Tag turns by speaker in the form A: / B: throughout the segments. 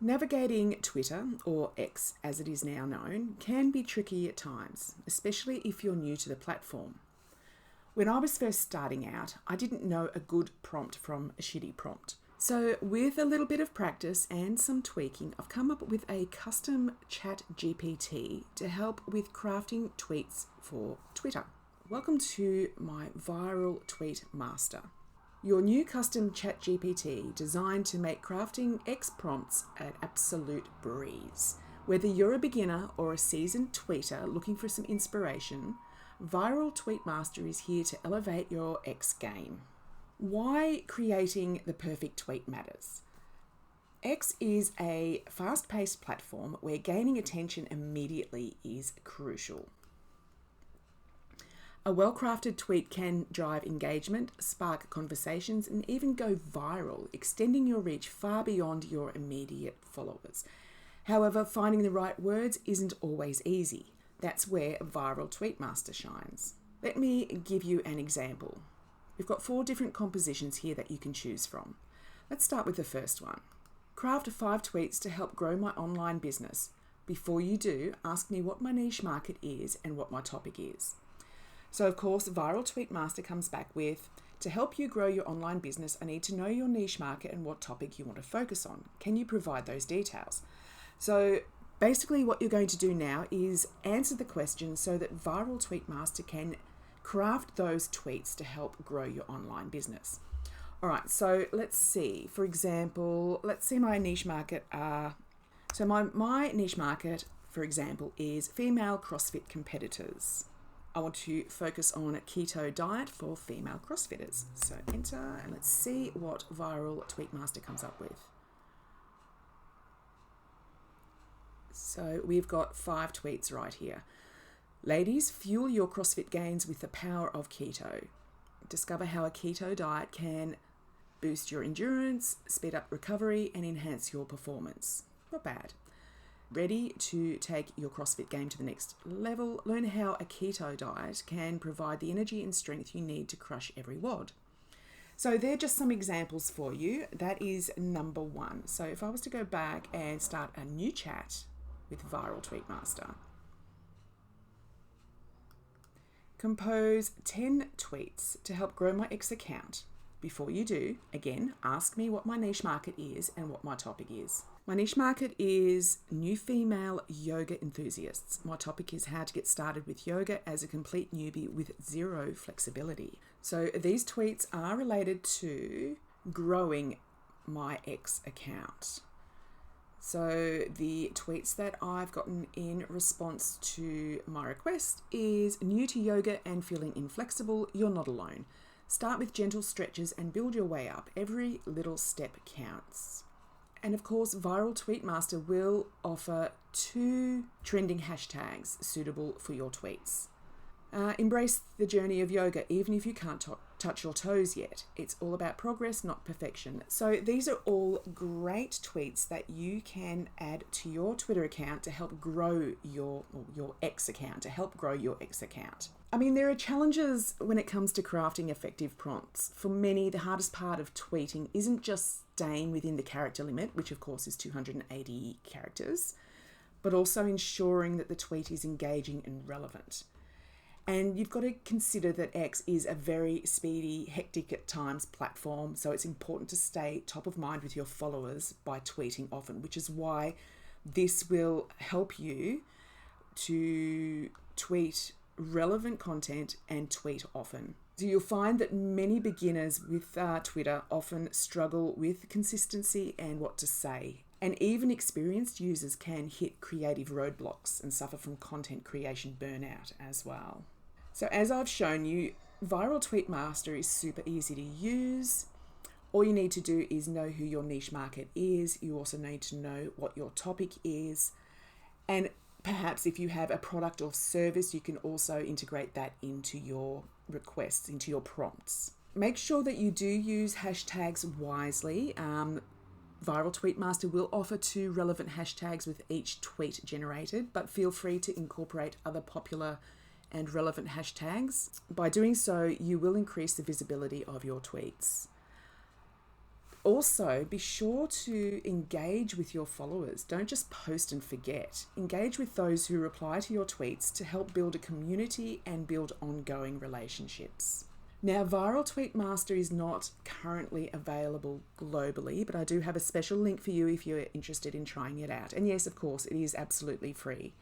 A: Navigating Twitter, or X as it is now known, can be tricky at times, especially if you're new to the platform. When I was first starting out, I didn't know a good prompt from a shitty prompt. So with a little bit of practice and some tweaking, I've come up with a custom chat GPT to help with crafting tweets for Twitter. Welcome to my Viral Tweet Master, your new custom chat GPT designed to make crafting X prompts an absolute breeze. Whether you're a beginner or a seasoned tweeter looking for some inspiration, Viral Tweet Master is here to elevate your X game. Why creating the perfect tweet matters? X is a fast-paced platform where gaining attention immediately is crucial. A well-crafted tweet can drive engagement, spark conversations, and even go viral, extending your reach far beyond your immediate followers. However, finding the right words isn't always easy. That's where Viral Tweet Master shines. Let me give you an example. We've got 4 different compositions here that you can choose from. Let's start with the first one. Craft 5 tweets to help grow my online business. Before you do, ask me what my niche market is and what my topic is. So of course, Viral Tweet Master comes back with, to help you grow your online business, I need to know your niche market and what topic you want to focus on. Can you provide those details? So basically what you're going to do now is answer the question so that Viral Tweet Master can craft those tweets to help grow your online business. All right, so let's see. For example, let's see my niche market. So my niche market, for example, is female CrossFit competitors. I want to focus on a keto diet for female CrossFitters. So enter and let's see what Viral Tweet Master comes up with. So we've got 5 tweets right here. Ladies, fuel your CrossFit gains with the power of keto. Discover how a keto diet can boost your endurance, speed up recovery, and enhance your performance. Not bad. Ready to take your CrossFit game to the next level? Learn how a keto diet can provide the energy and strength you need to crush every WOD. So they're just some examples for you. That is number 1. So if I was to go back and start a new chat with Viral Tweet Master, compose 10 tweets to help grow my X account. Before you do, again, ask me what my niche market is and what my topic is. My niche market is new female yoga enthusiasts. My topic is how to get started with yoga as a complete newbie with zero flexibility. So these tweets are related to growing my X account. So the tweets that I've gotten in response to my request is new to yoga and feeling inflexible, you're not alone. Start with gentle stretches and build your way up. Every little step counts. And of course, Viral Tweet Master will offer 2 trending hashtags suitable for your tweets. Embrace the journey of yoga, even if you can't touch your toes yet. It's all about progress, not perfection. So these are all great tweets that you can add to your Twitter account to help grow your X account, I mean, there are challenges when it comes to crafting effective prompts. For many, the hardest part of tweeting isn't just staying within the character limit, which of course is 280 characters, but also ensuring that the tweet is engaging and relevant. And you've got to consider that X is a very speedy, hectic at times platform, so it's important to stay top of mind with your followers by tweeting often, which is why this will help you to tweet relevant content and tweet often. So you'll find that many beginners with Twitter often struggle with consistency and what to say. And even experienced users can hit creative roadblocks and suffer from content creation burnout as well. So as I've shown you, Viral Tweet Master is super easy to use. All you need to do is know who your niche market is. You also need to know what your topic is. And perhaps if you have a product or service, you can also integrate that into your requests, into your prompts. Make sure that you do use hashtags wisely. Viral Tweet Master will offer 2 relevant hashtags with each tweet generated, but feel free to incorporate other popular and relevant hashtags. By doing so, you will increase the visibility of your tweets. Also, be sure to engage with your followers. Don't just post and forget. Engage with those who reply to your tweets to help build a community and build ongoing relationships. Now, Viral Tweet Master is not currently available globally, but I do have a special link for you if you're interested in trying it out. And yes, of course, it is absolutely free.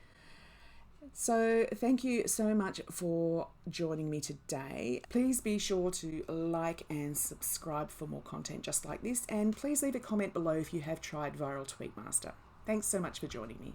A: So thank you so much for joining me today. Please be sure to like and subscribe for more content just like this. And please leave a comment below if you have tried Viral Tweet Master. Thanks so much for joining me.